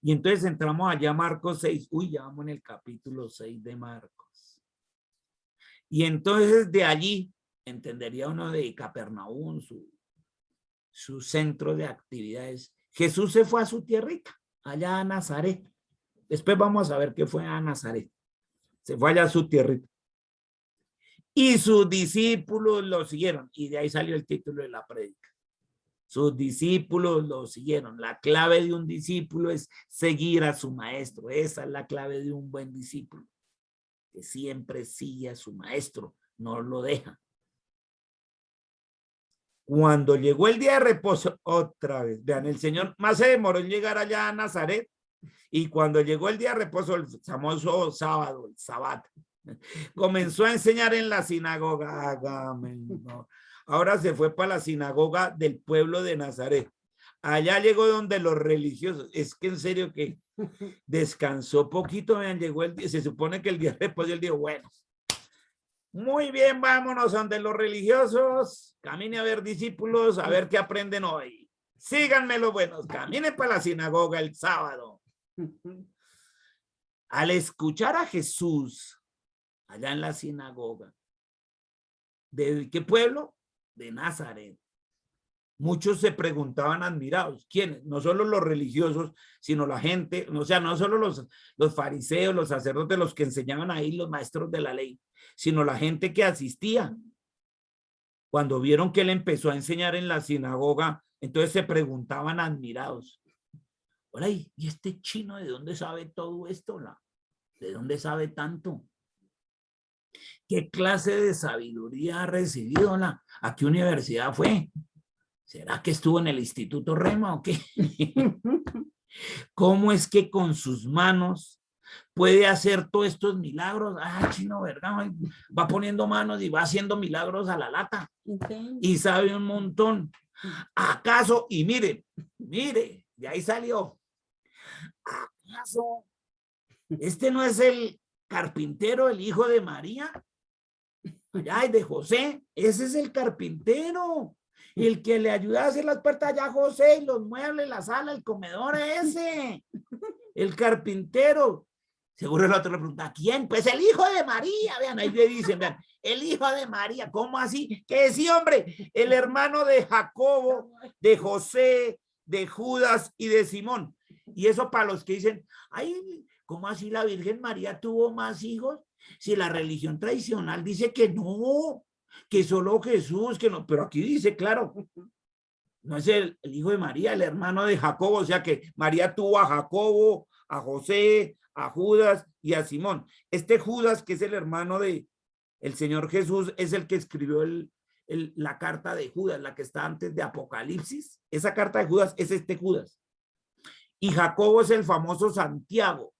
Y entonces entramos allá a Marcos 6. Uy, ya vamos en el capítulo 6 de Marcos. Y entonces de allí, entendería uno de Capernaum, su centro de actividades. Jesús se fue a su tierrita, allá a Nazaret. Después vamos a ver qué fue a Nazaret. Se fue allá a su tierrita. Y sus discípulos lo siguieron. Y de ahí salió el título de la prédica. Sus discípulos lo siguieron. La clave de un discípulo es seguir a su maestro. Esa es la clave de un buen discípulo. Que siempre sigue a su maestro, no lo deja. Cuando llegó el día de reposo, otra vez, vean, el Señor más se demoró en llegar allá a Nazaret, y cuando llegó el día de reposo, el famoso sábado, el sábado, comenzó a enseñar en la sinagoga. No. Ahora se fue para la sinagoga del pueblo de Nazaret. Allá llegó donde los religiosos, es que en serio que descansó poquito, vean, llegó el día, se supone que el día de reposo, él dijo, bueno, muy bien, vámonos donde los religiosos, camine a ver discípulos, a ver qué aprenden hoy. Síganme los buenos, caminen para la sinagoga el sábado. Al escuchar a Jesús allá en la sinagoga, ¿de qué pueblo? De Nazaret. Muchos se preguntaban admirados, ¿quiénes? No solo los religiosos, sino la gente, o sea, no solo los fariseos, los sacerdotes, los que enseñaban ahí, los maestros de la ley, sino la gente que asistía. Cuando vieron que él empezó a enseñar en la sinagoga, entonces se preguntaban admirados, hola, ¿y este chino de dónde sabe todo esto? ¿De dónde sabe tanto? ¿Qué clase de sabiduría ha recibido? ¿A qué universidad fue? ¿Será que estuvo en el Instituto Rema o qué? ¿Cómo es que con sus manos puede hacer todos estos milagros? Ah, chino, ¿verdad? Va poniendo manos y va haciendo milagros a la lata. Y sabe un montón. ¿Acaso? Y mire, de ahí salió. ¿Acaso este no es el carpintero, el hijo de María? Allá de José. Ese es el carpintero. El que le ayuda a hacer las puertas allá a José, y los muebles, la sala, el comedor, ese. El carpintero. Seguro el otro le pregunta, ¿quién? Pues el hijo de María. Vean, ahí le dicen, vean, el hijo de María. ¿Cómo así? Que sí, hombre, el hermano de Jacobo, de José, de Judas y de Simón. Y eso para los que dicen, ay, ¿cómo así la Virgen María tuvo más hijos? Si la religión tradicional dice que no, que solo Jesús, que no, pero aquí dice, claro, no es el hijo de María, el hermano de Jacobo, o sea que María tuvo a Jacobo, a José, a Judas y a Simón. Este Judas, que es el hermano de el Señor Jesús, es el que escribió la carta de Judas, la que está antes de Apocalipsis. Esa carta de Judas es este Judas. Y Jacobo es el famoso Santiago,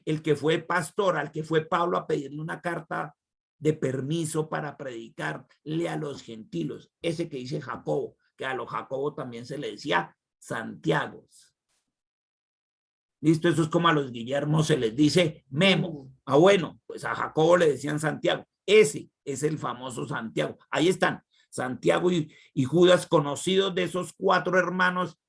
el que fue pastor, al que fue Pablo a pedirle una carta de permiso para predicarle a los gentiles. Ese que dice Jacobo, que a los Jacobo también se le decía Santiagos. Listo, eso es como a los Guillermo se les dice Memo. Ah, bueno, pues a Jacobo le decían Santiago. Ese es el famoso Santiago. Ahí están, Santiago y Judas, conocidos de esos 4 hermanos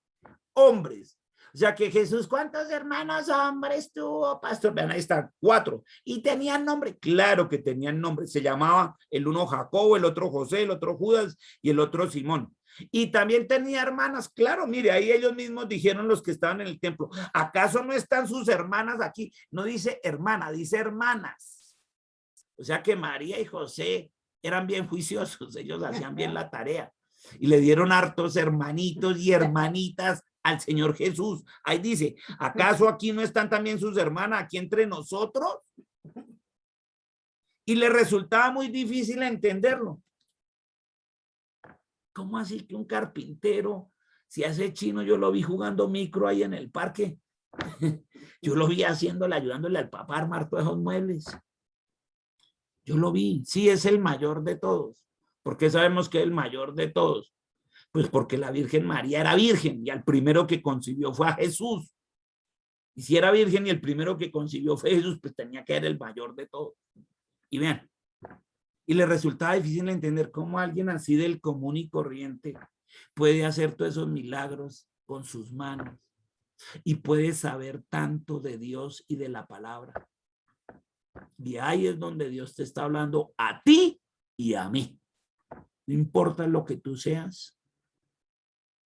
hombres. O sea que Jesús, ¿cuántos hermanos hombres tuvo, pastor? Vean, ahí están, 4. ¿Y tenían nombre? Claro que tenían nombre. Se llamaba el uno Jacobo, el otro José, el otro Judas y el otro Simón. Y también tenía hermanas, claro, mire, ahí ellos mismos dijeron los que estaban en el templo, ¿acaso no están sus hermanas aquí? No dice hermana, dice hermanas. O sea que María y José eran bien juiciosos, ellos hacían bien la tarea y le dieron hartos hermanitos y hermanitas al Señor Jesús. Ahí dice, ¿acaso aquí no están también sus hermanas aquí entre nosotros? Y le resultaba muy difícil entenderlo. ¿Cómo así que un carpintero, si hace chino, yo lo vi jugando micro ahí en el parque? Yo lo vi haciéndole, ayudándole al papá a armar todos esos muebles. Yo lo vi, sí, es el mayor de todos. ¿Por qué sabemos que es el mayor de todos? Pues porque la Virgen María era virgen y al primero que concibió fue a Jesús. Y si era virgen y el primero que concibió fue Jesús, pues tenía que ser el mayor de todos. Y vean, y le resultaba difícil entender cómo alguien así del común y corriente puede hacer todos esos milagros con sus manos. y puede saber tanto de Dios y de la palabra. Y ahí es donde Dios te está hablando a ti y a mí. No importa lo que tú seas,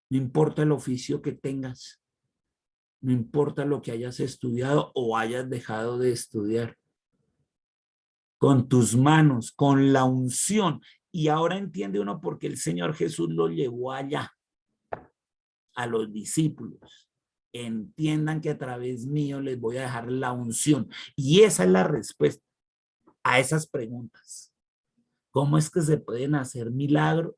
no importa el oficio que tengas, no importa lo que hayas estudiado o hayas dejado de estudiar. Con tus manos, con la unción. Y ahora entiende uno por qué el Señor Jesús lo llevó allá, a los discípulos. Entiendan que a través mío les voy a dejar la unción. Y esa es la respuesta a esas preguntas. ¿Cómo es que se pueden hacer milagros?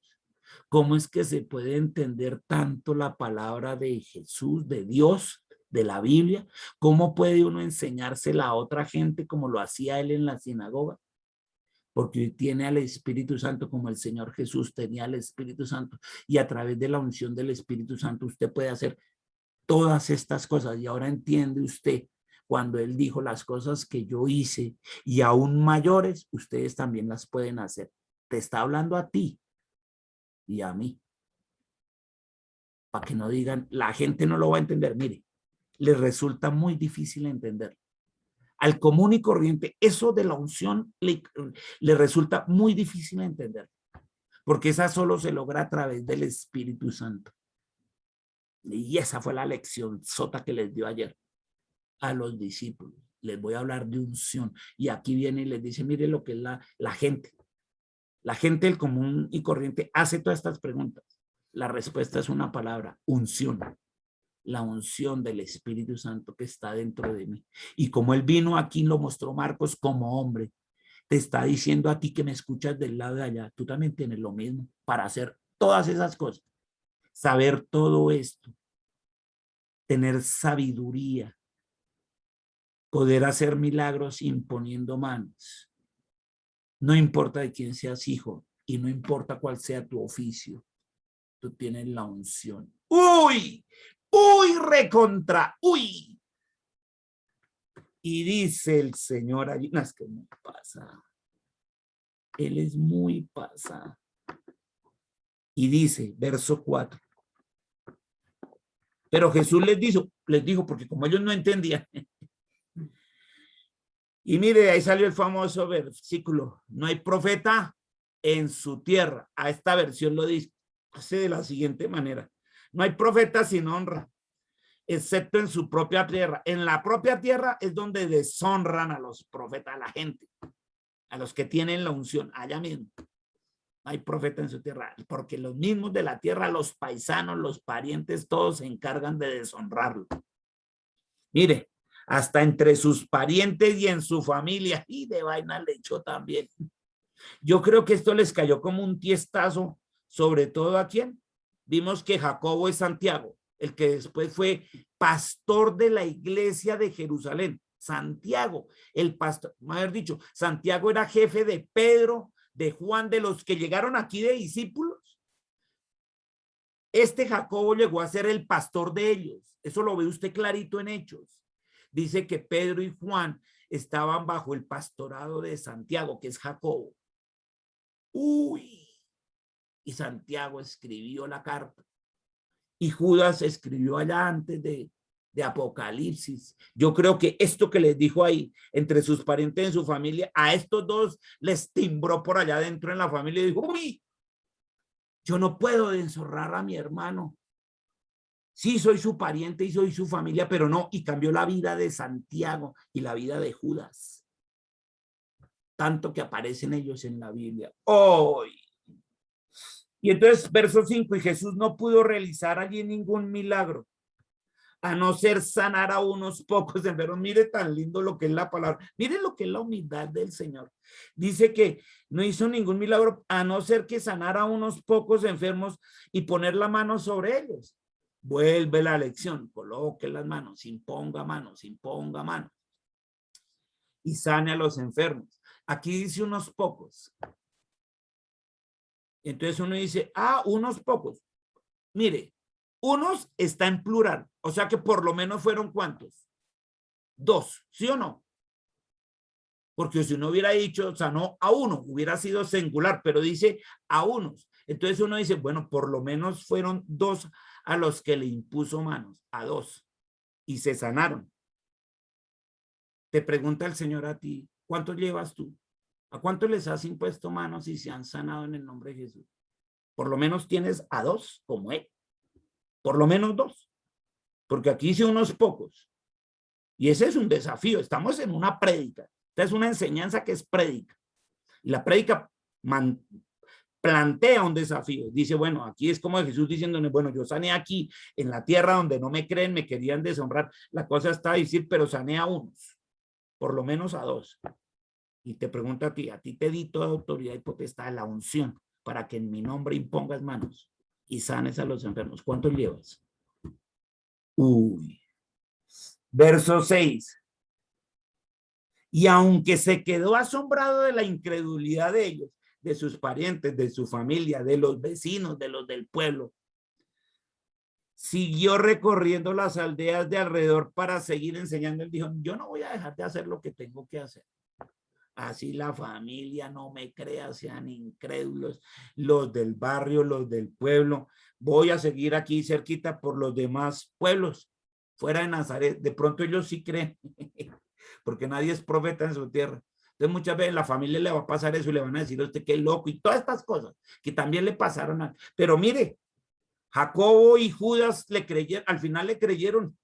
¿Cómo es que se puede entender tanto la palabra de Jesús, de Dios, de la Biblia? ¿Cómo puede uno enseñársela a otra gente como lo hacía él en la sinagoga? Porque hoy tiene al Espíritu Santo como el Señor Jesús tenía al Espíritu Santo. Y a través de la unción del Espíritu Santo usted puede hacer todas estas cosas. Y ahora entiende usted cuando él dijo las cosas que yo hice y aún mayores, ustedes también las pueden hacer. Te está hablando a ti y a mí. Para que no digan, la gente no lo va a entender. Mire, les resulta muy difícil entender. Al común y corriente, eso de la unción le resulta muy difícil entender, porque esa solo se logra a través del Espíritu Santo. Y esa fue la lección sota que les dio ayer a los discípulos. Les voy a hablar de unción. Y aquí viene y les dice, mire lo que es la gente. La gente del común y corriente hace todas estas preguntas. La respuesta es una palabra, unción. La unción del Espíritu Santo que está dentro de mí. Y como él vino aquí, lo mostró Marcos como hombre, te está diciendo a ti que me escuchas del lado de allá, tú también tienes lo mismo para hacer todas esas cosas. Saber todo esto, tener sabiduría, poder hacer milagros imponiendo manos. No importa de quién seas hijo y no importa cuál sea tu oficio, tú tienes la unción. ¡Uy! ¡Uy, recontra! ¡Uy! Y dice el Señor allí, no, es que no pasa. Él es muy pasado. Y dice, verso 4. Pero Jesús les dijo, porque como ellos no entendían. Y mire, ahí salió el famoso versículo, no hay profeta en su tierra. A esta versión lo dice de la siguiente manera, no hay profeta sin honra, excepto en su propia tierra. En la propia tierra es donde deshonran a los profetas, a la gente, a los que tienen la unción, allá mismo. No hay profeta en su tierra, porque los mismos de la tierra, los paisanos, los parientes, todos se encargan de deshonrarlo. Mire, hasta entre sus parientes y en su familia, y de vaina le echó también. Yo creo que esto les cayó como un tiestazo, sobre todo a quién. Vimos que Jacobo es Santiago, el que después fue pastor de la iglesia de Jerusalén. Santiago, el pastor, haber dicho, Santiago era jefe de Pedro, de Juan, de los que llegaron aquí de discípulos. Este Jacobo llegó a ser el pastor de ellos. Eso lo ve usted clarito en Hechos. Dice que Pedro y Juan estaban bajo el pastorado de Santiago, que es Jacobo. Uy, y Santiago escribió la carta. Y Judas escribió allá antes de Apocalipsis. Yo creo que esto que les dijo ahí, entre sus parientes en su familia, a estos dos les timbró por allá dentro en la familia y dijo, uy, yo no puedo deshonrar a mi hermano. Sí, soy su pariente y soy su familia, pero no, y cambió la vida de Santiago y la vida de Judas. Tanto que aparecen ellos en la Biblia. ¡Oh! Y entonces, verso 5, y Jesús no pudo realizar allí ningún milagro, a no ser sanar a unos pocos enfermos. Mire tan lindo lo que es la palabra. Mire lo que es la humildad del Señor. Dice que no hizo ningún milagro, a no ser que sanara a unos pocos enfermos y poner la mano sobre ellos. Vuelve la lección, coloque las manos, imponga manos, imponga manos. Y sane a los enfermos. Aquí dice unos pocos. Entonces uno dice, unos pocos. Mire, unos está en plural, o sea que por lo menos fueron ¿cuántos? 2, ¿sí o no? Porque si uno hubiera dicho sanó a uno, hubiera sido singular, pero dice a unos. Entonces uno dice, bueno, por lo menos fueron 2 a los que le impuso manos, a 2. y se sanaron. Te pregunta el Señor a ti, ¿cuántos llevas tú? ¿A cuántos les has impuesto manos y se han sanado en el nombre de Jesús? Por lo menos tienes a 2 como él. Por lo menos 2. Porque aquí hice unos pocos. Y ese es un desafío. Estamos en una prédica. Esta es una enseñanza que es prédica. Y la prédica plantea un desafío. Dice, bueno, aquí es como Jesús diciéndole, bueno, yo sané aquí en la tierra donde no me creen, me querían deshonrar. La cosa está a decir, pero sané a unos, por lo menos a 2. Y te pregunto a ti te di toda autoridad y potestad, la unción, para que en mi nombre impongas manos y sanes a los enfermos. ¿Cuántos llevas? Uy. Verso 6. Y aunque se quedó asombrado de la incredulidad de ellos, de sus parientes, de su familia, de los vecinos, de los del pueblo, siguió recorriendo las aldeas de alrededor para seguir enseñando. Él dijo, yo no voy a dejar de hacer lo que tengo que hacer. Así la familia no me crea, sean incrédulos, los del barrio, los del pueblo. Voy a seguir aquí cerquita por los demás pueblos, fuera de Nazaret. De pronto ellos sí creen, porque nadie es profeta en su tierra. Entonces muchas veces la familia le va a pasar eso y le van a decir a usted que es loco y todas estas cosas que también le pasaron a... Pero mire, Jacobo y Judas le creyeron, al final le creyeron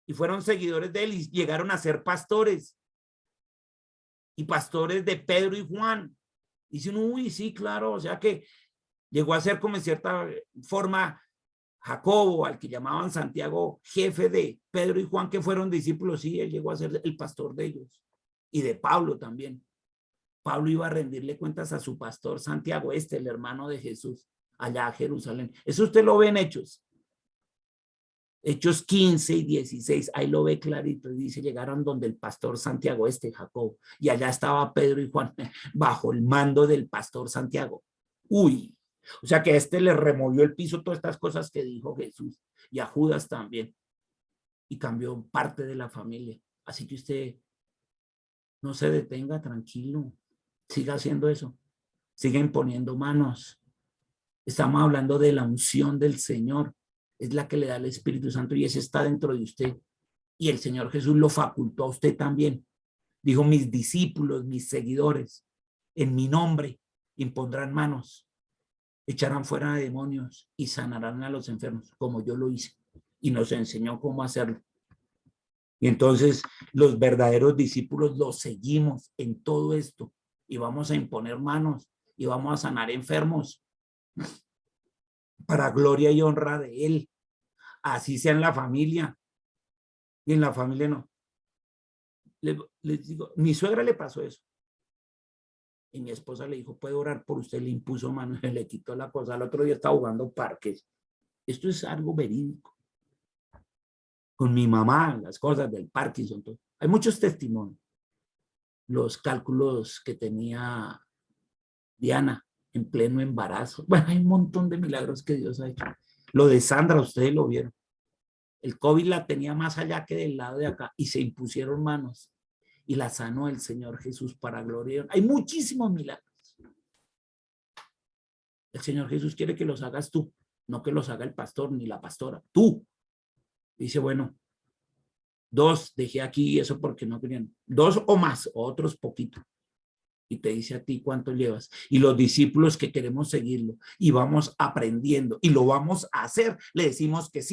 y fueron seguidores de él y llegaron a ser pastores. Y pastores de Pedro y Juan. Dicen, uy, sí, claro, o sea que llegó a ser como en cierta forma Jacobo, al que llamaban Santiago, jefe de Pedro y Juan, que fueron discípulos, sí, él llegó a ser el pastor de ellos. Y de Pablo también. Pablo iba a rendirle cuentas a su pastor Santiago, el hermano de Jesús, allá a Jerusalén. Eso usted lo ve en Hechos. Hechos 15 y 16, ahí lo ve clarito, y dice, llegaron donde el pastor Santiago, Jacob, y allá estaba Pedro y Juan, bajo el mando del pastor Santiago. Uy, o sea que le removió el piso todas estas cosas que dijo Jesús, y a Judas también, y cambió parte de la familia. Así que usted no se detenga, tranquilo, siga haciendo eso, siga imponiendo manos. Estamos hablando de la unción del Señor, es la que le da el Espíritu Santo y ese está dentro de usted. Y el Señor Jesús lo facultó a usted también. Dijo, mis discípulos, mis seguidores, en mi nombre impondrán manos, echarán fuera a demonios y sanarán a los enfermos, como yo lo hice. Y nos enseñó cómo hacerlo. Y entonces los verdaderos discípulos los seguimos en todo esto y vamos a imponer manos y vamos a sanar enfermos para gloria y honra de Él. Así sea en la familia. Y en la familia no. Les digo, mi suegra le pasó eso. Y mi esposa le dijo, puede orar por usted, le impuso mano y le quitó la cosa. Al otro día estaba jugando parques. Esto es algo verídico. Con mi mamá, las cosas del Parkinson. Todo. Hay muchos testimonios. Los cálculos que tenía Diana en pleno embarazo. Bueno, hay un montón de milagros que Dios ha hecho. Lo de Sandra, ustedes lo vieron. El COVID la tenía más allá que del lado de acá y se impusieron manos y la sanó el Señor Jesús para gloria. Hay muchísimos milagros. El Señor Jesús quiere que los hagas tú, no que los haga el pastor ni la pastora. Tú. Dice, bueno, 2 dejé aquí eso porque no querían. 2 o más, otros poquito. Y te dice a ti cuánto llevas. Y los discípulos que queremos seguirlo y vamos aprendiendo y lo vamos a hacer, le decimos que sí.